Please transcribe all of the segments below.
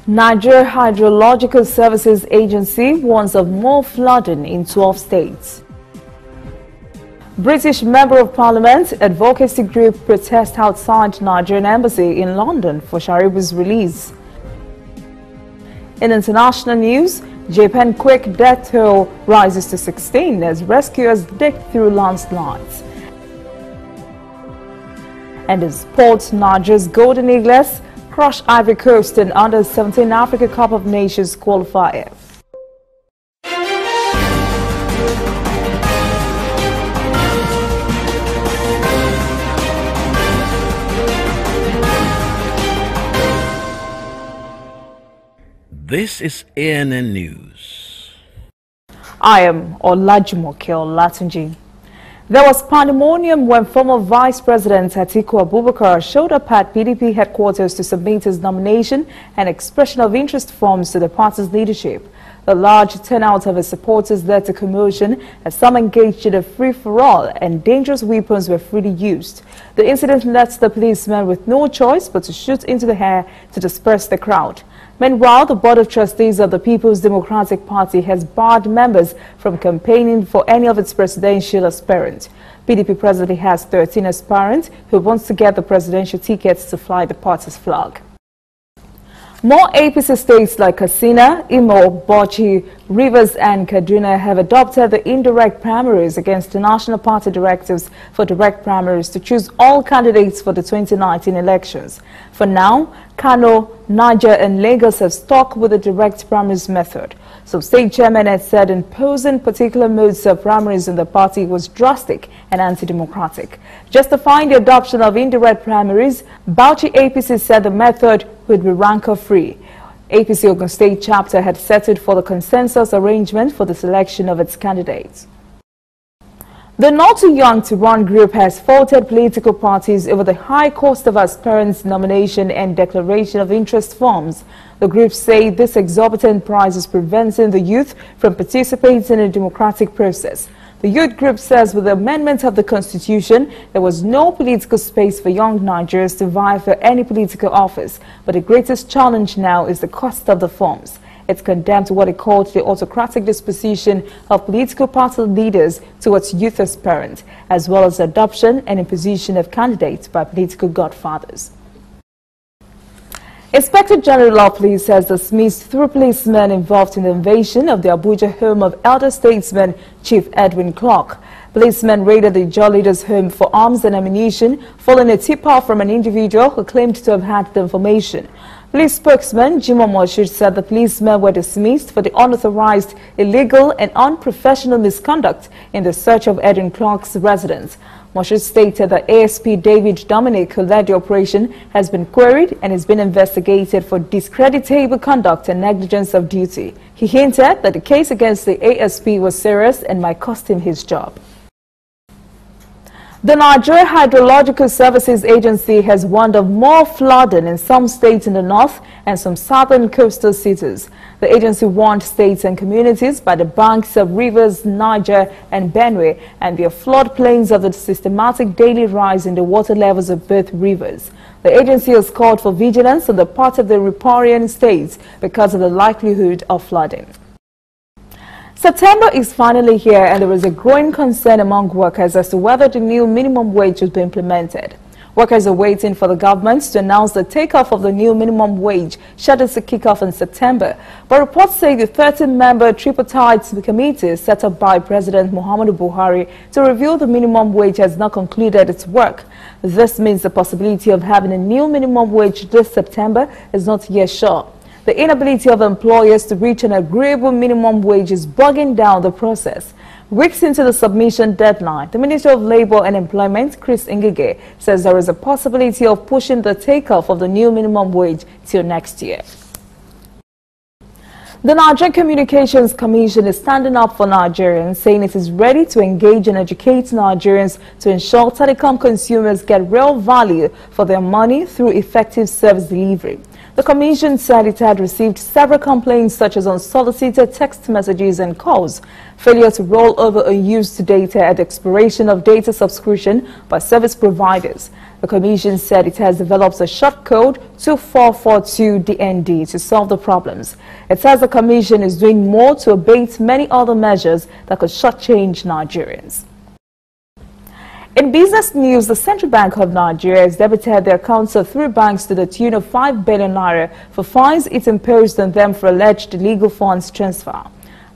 Nigeria Hydrological Services Agency warns of more flooding in 12 states. British Member of Parliament advocacy group protest outside Nigerian embassy in London for Sharibu's release. In international news, Japan quake death toll rises to 16 as rescuers dig through landslides. And in sports, Nigeria's Golden Eagles crush Ivory Coast in Under-17 Africa Cup of Nations qualifier. This is ANN News. I am Olajumoke Olatunji. There was pandemonium when former Vice President Atiku Abubakar showed up at PDP headquarters to submit his nomination and expression of interest forms to the party's leadership. A large turnout of his supporters led to commotion as some engaged in a free-for-all and dangerous weapons were freely used. The incident left the policemen with no choice but to shoot into the air to disperse the crowd. Meanwhile, the Board of Trustees of the People's Democratic Party has barred members from campaigning for any of its presidential aspirants. PDP presently has 13 aspirants who want to get the presidential tickets to fly the party's flag. More APC states like Katsina, Imo, Bauchi, Rivers and Kaduna have adopted the indirect primaries against the national party directives for direct primaries to choose all candidates for the 2019 elections. For now, Kano, Niger and Lagos have stuck with the direct primaries method. Some state chairmen had said imposing particular modes of primaries in the party was drastic and anti-democratic. Justifying the adoption of indirect primaries, Bauchi APC said the method would be rancor-free. APC Ogun State chapter had settled for the consensus arrangement for the selection of its candidates. The Not Too Young to Run group has faulted political parties over the high cost of aspirants' nomination and declaration of interest forms. The group say this exorbitant price is preventing the youth from participating in a democratic process. The youth group says with the amendment of the Constitution, there was no political space for young Nigerians to vie for any political office. But the greatest challenge now is the cost of the forms. It's condemned what it called the autocratic disposition of political party leaders towards youth aspirants, as well as the adoption and imposition of candidates by political godfathers. Inspector General of Police has dismissed 3 policemen involved in the invasion of the Abuja home of elder statesman Chief Edwin Clark. Policemen raided the Jaw leader's home for arms and ammunition following a tip-off from an individual who claimed to have had the information. Police spokesman Jimoh Moshood said the policemen were dismissed for the unauthorized, illegal and unprofessional misconduct in the search of Edwin Clark's residence. Moshood stated that ASP David Dominic, who led the operation, has been queried and is being investigated for discreditable conduct and negligence of duty. He hinted that the case against the ASP was serious and might cost him his job. The Nigeria Hydrological Services Agency has warned of more flooding in some states in the north and some southern coastal cities. The agency warned states and communities by the banks of rivers Niger and Benue and their floodplains of the systematic daily rise in the water levels of both rivers. The agency has called for vigilance on the part of the riparian states because of the likelihood of flooding. September is finally here and there is a growing concern among workers as to whether the new minimum wage will be implemented. Workers are waiting for the government to announce the takeoff of the new minimum wage scheduled to kick off in September. But reports say the 13-member tripartite committee set up by President Muhammadu Buhari to review the minimum wage has not concluded its work. This means the possibility of having a new minimum wage this September is not yet sure. The inability of employers to reach an agreeable minimum wage is bogging down the process. Weeks into the submission deadline, the Minister of Labour and Employment, Chris Ngige, says there is a possibility of pushing the takeoff of the new minimum wage till next year. The Nigerian Communications Commission is standing up for Nigerians, saying it is ready to engage and educate Nigerians to ensure telecom consumers get real value for their money through effective service delivery. The Commission said it had received several complaints such as unsolicited text messages and calls, failure to roll over unused data at the expiration of data subscription by service providers. The Commission said it has developed a shortcode 2442DND to solve the problems. It says the Commission is doing more to abate many other measures that could shortchange Nigerians. In business news, the Central Bank of Nigeria has debited the accounts of 3 banks to the tune of 5 billion naira for fines it imposed on them for alleged illegal funds transfer.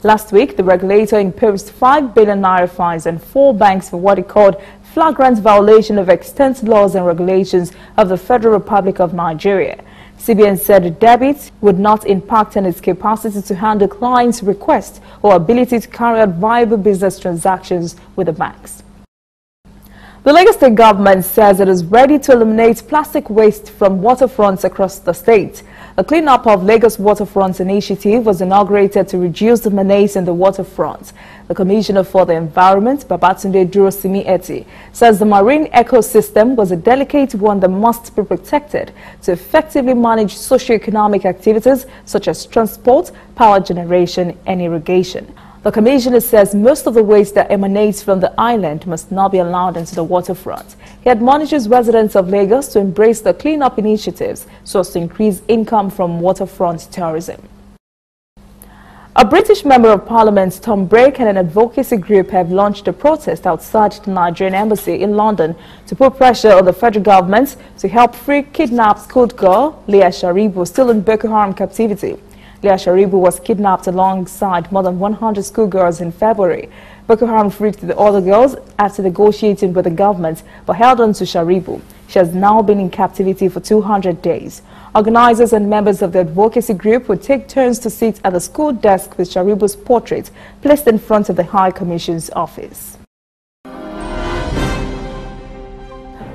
Last week, the regulator imposed 5 billion naira fines on 4 banks for what it called flagrant violation of extant laws and regulations of the Federal Republic of Nigeria. CBN said the debit would not impact on its capacity to handle clients' requests or ability to carry out viable business transactions with the banks. The Lagos State government says it is ready to eliminate plastic waste from waterfronts across the state. A cleanup of Lagos Waterfront initiative was inaugurated to reduce the menace in the waterfront. The Commissioner for the Environment, Babatunde Durosimi-Eti, says the marine ecosystem was a delicate one that must be protected to effectively manage socio-economic activities such as transport, power generation and irrigation. The Commissioner says most of the waste that emanates from the island must not be allowed into the waterfront. He admonishes residents of Lagos to embrace the cleanup initiatives so as to increase income from waterfront tourism. A British Member of Parliament, Tom Brake, and an advocacy group have launched a protest outside the Nigerian embassy in London to put pressure on the federal government to help free kidnapped schoolgirl Leah Sharibu, still in Boko Haram captivity. Leah Sharibu was kidnapped alongside more than 100 schoolgirls in February. Boko Haram freed the other girls after negotiating with the government but held on to Sharibu. She has now been in captivity for 200 days. Organizers and members of the advocacy group would take turns to sit at the school desk with Sharibu's portrait placed in front of the High Commission's office.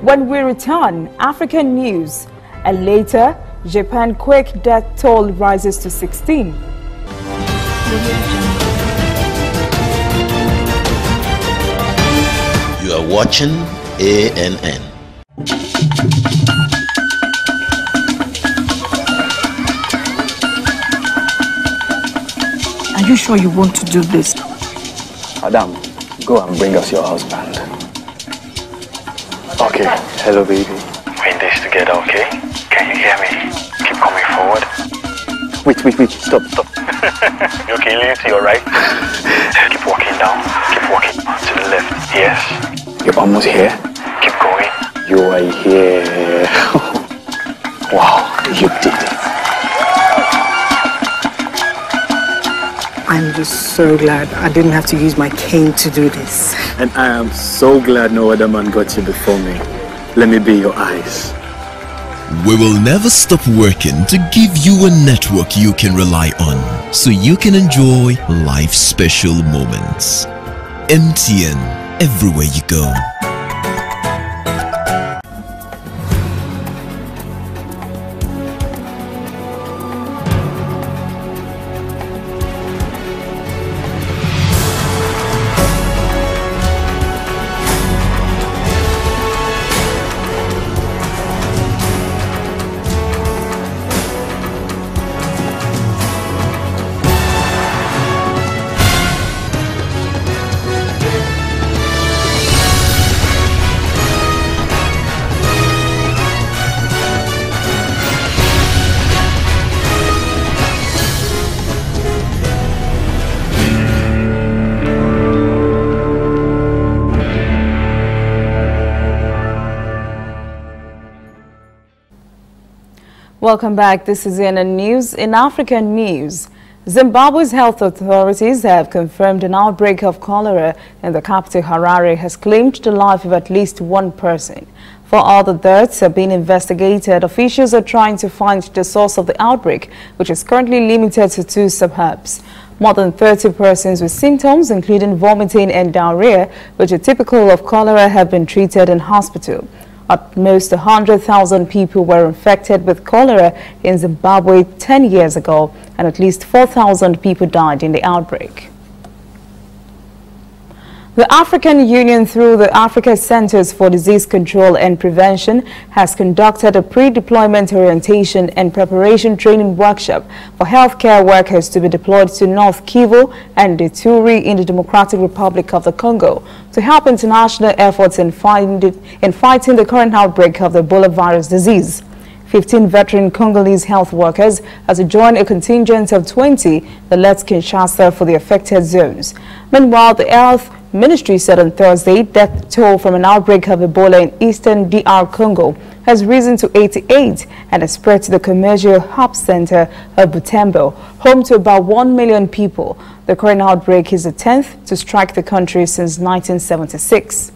When we return, African news, and later, Japan quake death toll rises to 16. You are watching ANN. Are you sure you want to do this? Madam, go and bring us your husband. Okay, hello baby. We're in this together, okay? Can you hear me? Keep coming forward. Wait, stop. You okay, lean to your right. Keep walking down. Keep walking to the left. Yes. You're almost here. Keep going. You are here. Wow, you did it. I'm just so glad I didn't have to use my cane to do this. And I am so glad no other man got you before me. Let me be your eyes. We will never stop working to give you a network you can rely on so you can enjoy life's special moments. MTN, everywhere you go. Welcome back. This is ANN News. In African news, Zimbabwe's health authorities have confirmed an outbreak of cholera in the capital Harare has claimed the life of at least one person. 4 other deaths are being investigated. Officials are trying to find the source of the outbreak, which is currently limited to 2 suburbs. More than 30 persons with symptoms, including vomiting and diarrhea, which are typical of cholera, have been treated in hospital. At most 100,000 people were infected with cholera in Zimbabwe 10 years ago, and at least 4,000 people died in the outbreak. The African Union, through the Africa Centers for Disease Control and Prevention, has conducted a pre-deployment orientation and preparation training workshop for healthcare workers to be deployed to North Kivu and Ituri in the Democratic Republic of the Congo to help international efforts in fighting the current outbreak of the Ebola virus disease. 15 veteran Congolese health workers has joined a contingent of 20 that left Kinshasa for the affected zones. Meanwhile, the Health Ministry said on Thursday death toll from an outbreak of Ebola in eastern DR Congo has risen to 88 and has spread to the commercial hub center of Butembo, home to about 1 million people. The current outbreak is the 10th to strike the country since 1976.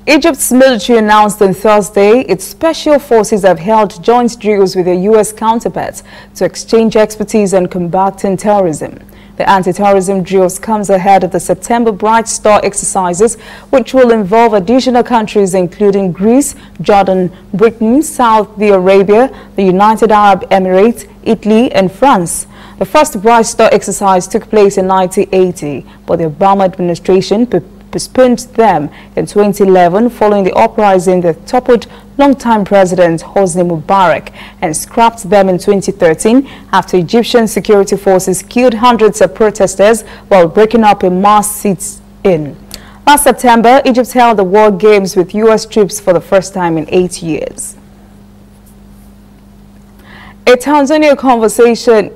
Egypt's military announced on Thursday its special forces have held joint drills with their U.S. counterparts to exchange expertise on combating terrorism. The anti-terrorism drills comes ahead of the September Bright Star exercises, which will involve additional countries including Greece, Jordan, Britain, Saudi Arabia, the United Arab Emirates, Italy and France. The first Bright Star exercise took place in 1980, but the Obama administration postponed them in 2011 following the uprising that toppled longtime President Hosni Mubarak and scrapped them in 2013 after Egyptian security forces killed hundreds of protesters while breaking up a mass sit-in. Last September, Egypt held the World Games with U.S. troops for the first time in 8 years. A Tanzania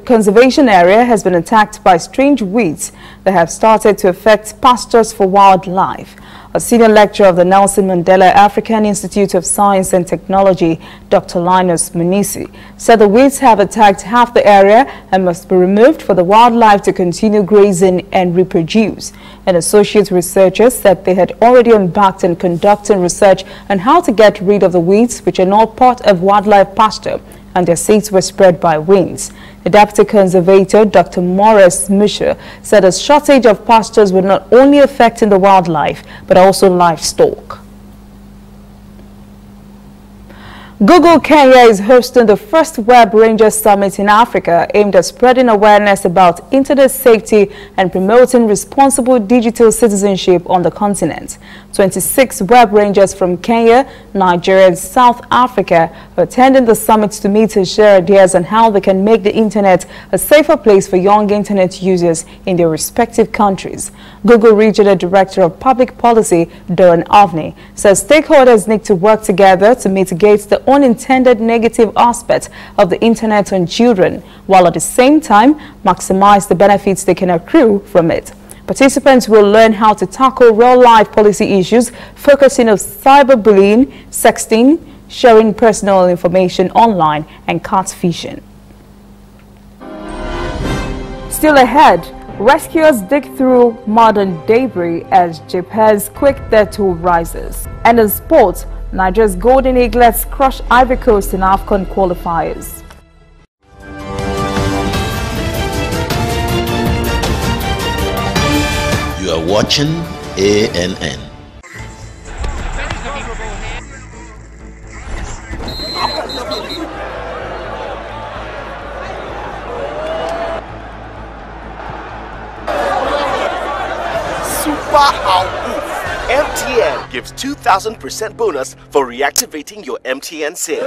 conservation area has been attacked by strange weeds that have started to affect pastures for wildlife. A senior lecturer of the Nelson Mandela African Institute of Science and Technology, Dr. Linus Munisi, said the weeds have attacked half the area and must be removed for the wildlife to continue grazing and reproduce. An associate researcher said they had already embarked on conducting research on how to get rid of the weeds, which are not part of wildlife pasture, and their seeds were spread by winds. The deputy conservator, Dr. Morris Musher, said a shortage of pastures would not only affecting the wildlife, but also livestock. Google Kenya is hosting the first Web Rangers Summit in Africa aimed at spreading awareness about internet safety and promoting responsible digital citizenship on the continent. 26 Web Rangers from Kenya, Nigeria and South Africa are attending the summit to meet and share ideas on how they can make the internet a safer place for young internet users in their respective countries. Google Regional Director of Public Policy, Doran Ovni, says stakeholders need to work together to mitigate the unintended negative aspects of the internet on children, while at the same time maximize the benefits they can accrue from it. Participants will learn how to tackle real-life policy issues focusing on cyberbullying, sexting, sharing personal information online, and catfishing. Still ahead, rescuers dig through modern debris as Japan's quick death toll rises. And in sports, Nigeria's Golden Eaglets crush Ivory Coast in AFCON qualifiers. You are watching ANN. Super Out. MTN gives 2,000% bonus for reactivating your MTN SIM.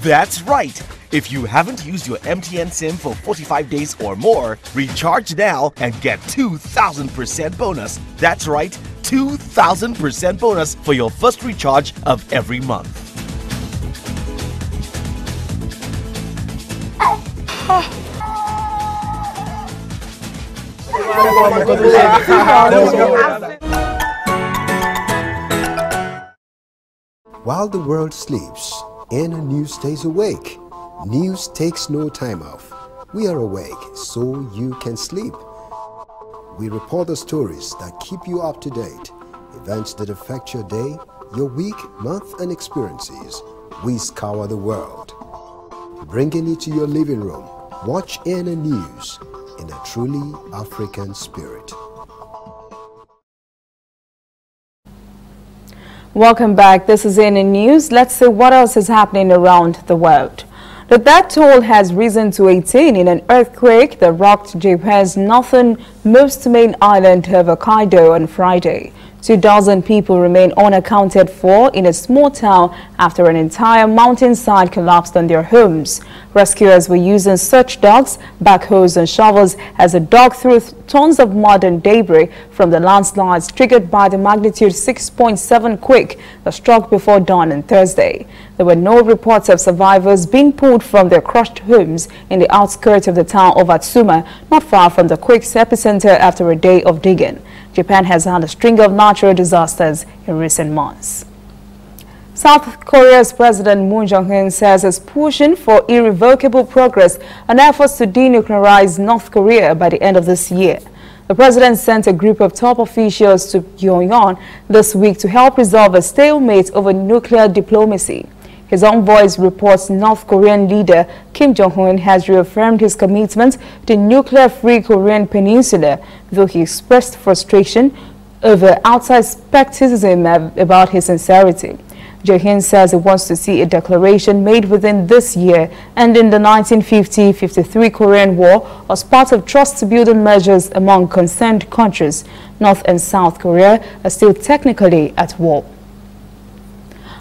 That's right. If you haven't used your MTN SIM for 45 days or more, recharge now and get 2,000% bonus. That's right, 2,000% bonus for your first recharge of every month. While the world sleeps, ANN News stays awake. News takes no time off. We are awake so you can sleep. We report the stories that keep you up to date, events that affect your day, your week, month, and experiences. We scour the world, bringing it to your living room. Watch ANN News in a truly African spirit. Welcome back. This is in News. Let's see what else is happening around the world. The death toll has risen to 18 in an earthquake that rocked Japan's northernmost main island of Hokkaido on Friday. 2,000 people remain unaccounted for in a small town after an entire mountainside collapsed on their homes. Rescuers were using search dogs, backhoes and shovels as they dug through tons of mud and debris from the landslides triggered by the magnitude 6.7 quake that struck before dawn on Thursday. There were no reports of survivors being pulled from their crushed homes in the outskirts of the town of Atsuma, not far from the quake's epicenter, after a day of digging. Japan has had a string of natural disasters in recent months. South Korea's President Moon Jae-in says is pushing for irrevocable progress on efforts to denuclearize North Korea by the end of this year. The president sent a group of top officials to Pyongyang this week to help resolve a stalemate over nuclear diplomacy. His own voice reports North Korean leader Kim Jong-un has reaffirmed his commitment to nuclear-free Korean peninsula, though he expressed frustration over outside skepticism about his sincerity. Jae-in says he wants to see a declaration made within this year, ending the 1950-53 Korean War as part of trust-building measures among concerned countries. North and South Korea are still technically at war.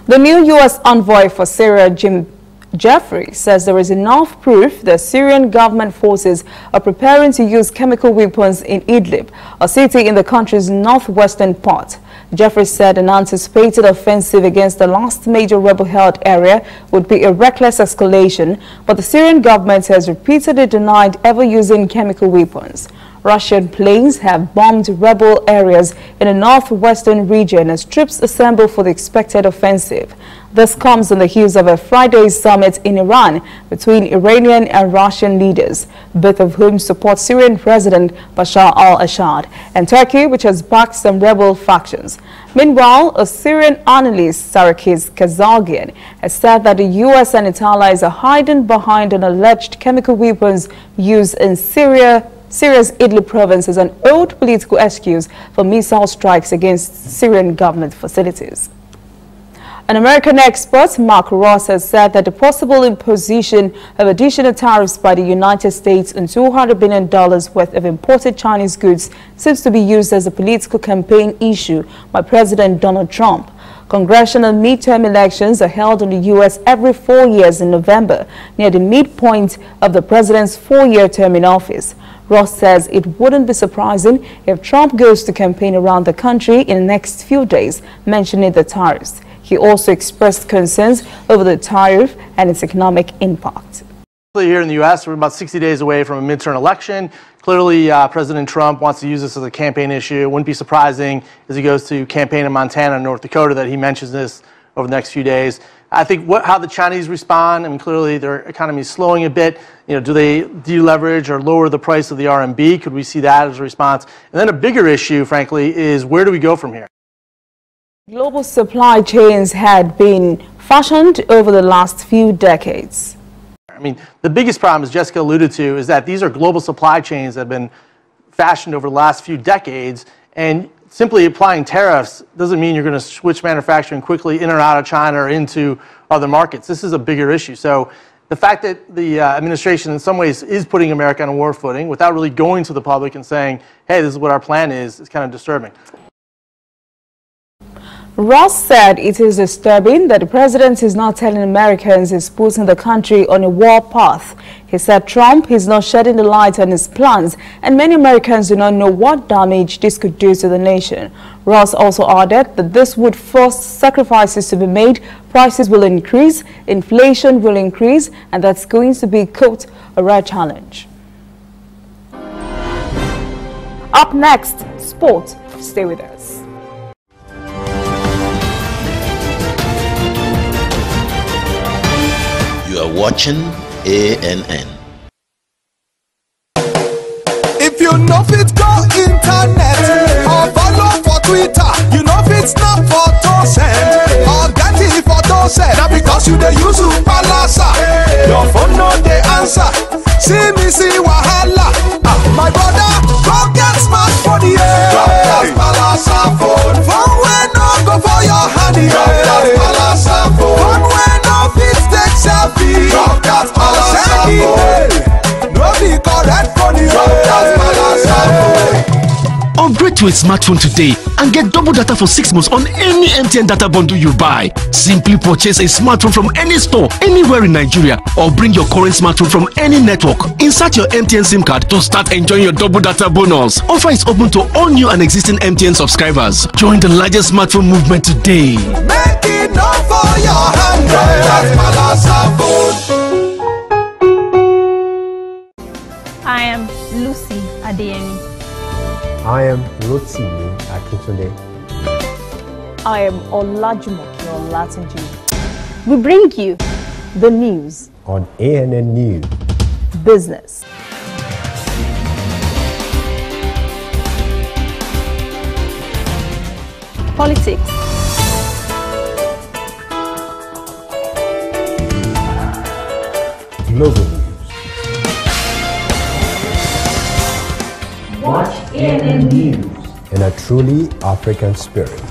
The new U.S. envoy for Syria, Jim Jeffrey, says there is enough proof that Syrian government forces are preparing to use chemical weapons in Idlib, a city in the country's northwestern part. Jeffrey said an anticipated offensive against the last major rebel-held area would be a reckless escalation, but the Syrian government has repeatedly denied ever using chemical weapons. Russian planes have bombed rebel areas in the northwestern region as troops assemble for the expected offensive. This comes on the heels of a Friday's summit in Iran between Iranian and Russian leaders, both of whom support Syrian President Bashar al-Assad, and Turkey, which has backed some rebel factions. Meanwhile, a Syrian analyst, Sarkis Kazalgian, has said that the U.S. and its allies are hiding behind an alleged chemical weapons used in Syria's Idlib province as an old political excuse for missile strikes against Syrian government facilities. An American expert, Mark Ross, has said that the possible imposition of additional tariffs by the United States on $200 billion worth of imported Chinese goods seems to be used as a political campaign issue by President Donald Trump. Congressional midterm elections are held in the U.S. every 4 years in November, near the midpoint of the president's 4-year term in office. Ross says it wouldn't be surprising if Trump goes to campaign around the country in the next few days, mentioning the tariffs. He also expressed concerns over the tariff and its economic impact. Here in the U.S., we're about 60 days away from a midterm election. Clearly, President Trump wants to use this as a campaign issue. It wouldn't be surprising as he goes to campaign in Montana and North Dakota that he mentions this over the next few days. I think how the Chinese respond, I mean, clearly their economy is slowing a bit. You know, do they deleverage or lower the price of the RMB? Could we see that as a response? And then a bigger issue, frankly, is where do we go from here? Global supply chains had been fashioned over the last few decades. I mean, the biggest problem, as Jessica alluded to, is that these are global supply chains that have been fashioned over the last few decades, and simply applying tariffs doesn't mean you're going to switch manufacturing quickly in or out of China or into other markets. This is a bigger issue. So the fact that the administration in some ways is putting America on a war footing without really going to the public and saying, hey, this is what our plan is kind of disturbing. Ross said it is disturbing that the president is not telling Americans he's putting the country on a war path. He said Trump is not shedding the light on his plans, and many Americans do not know what damage this could do to the nation. Ross also added that this would force sacrifices to be made, prices will increase, inflation will increase, and that's going to be, quote, a rare challenge. Up next, sport. Stay with us. You are watching ANN. If you know fit go internet or follow for Twitter, you know fit snap photo send or get it photo send. Now because you dey use Palasa, your phone no dey answer. See me see wahala. My brother, go get smartphone, yeah. Go get Palasa phone. Phone wey no go for your hand, Salafi. Drop that Malasapo. No be correct money. Drop that Malasapo. Upgrade to a smartphone today and get double data for 6 months on any MTN data bundle you buy. Simply purchase a smartphone from any store, anywhere in Nigeria, or bring your current smartphone from any network. Insert your MTN SIM card to start enjoying your double data bonus. Offer is open to all new and existing MTN subscribers. Join the largest smartphone movement today. Make it up for your hand. I am Lucy Adeyemi. I am Rotimi Akintunde. I am Olajumoke Olatunji. We bring you the news on ANN News. Business. Politics. Global news. Watch ANN News. In a truly African spirit.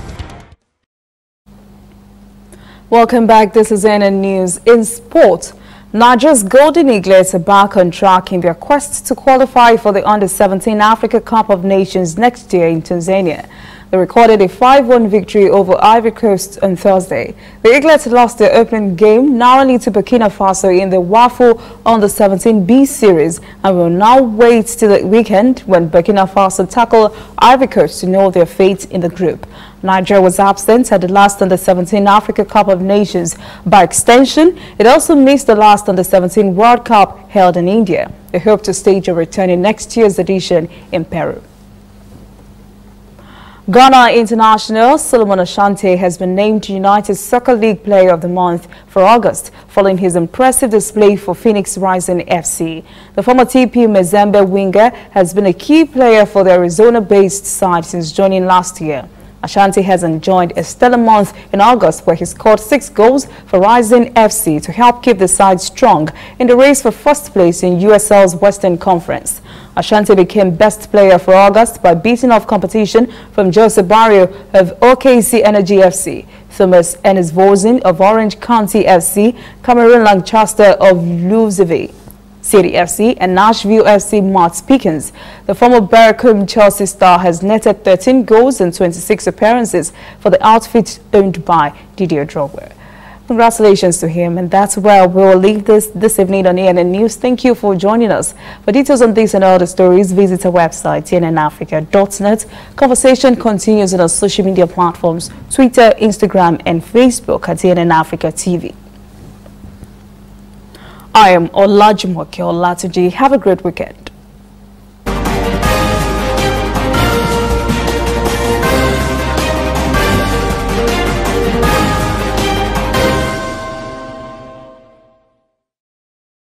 Welcome back. This is ANN News. In sport, Nigeria's Golden Eaglets are back on track in their quest to qualify for the Under-17 Africa Cup of Nations next year in Tanzania. They recorded a 5-1 victory over Ivory Coast on Thursday. The Eaglets lost their opening game narrowly to Burkina Faso in the WAFO Under-17B series and will now wait till the weekend when Burkina Faso tackle Ivory Coast to know their fate in the group. Nigeria was absent at the last Under-17 Africa Cup of Nations. By extension, it also missed the last Under-17 World Cup held in India. They hope to stage a return in next year's edition in Peru. Ghana international Solomon Asante has been named United Soccer League Player of the Month for August, following his impressive display for Phoenix Rising FC. The former TP Mazembe winger has been a key player for the Arizona-based side since joining last year. Asante has enjoyed a stellar month in August where he scored 6 goals for Rising FC to help keep the side strong in the race for first place in USL's Western Conference. Asante became best player for August by beating off competition from Jose Barrio of OKC Energy FC, Thomas Enesvozen of Orange County FC, Cameroon Lancaster of Louisville City FC, and Nashville FC Matt Pickens. The former Barracombe Chelsea star has netted 13 goals and 26 appearances for the outfit owned by Didier Drogba. Congratulations to him, and that's where we will leave this evening on ANN News. Thank you for joining us. For details on this and other stories, visit our website, annafrica.net. Conversation continues on our social media platforms, Twitter, Instagram, and Facebook at ANN Africa TV. I am Olajumoke Olatunji. Have a great weekend.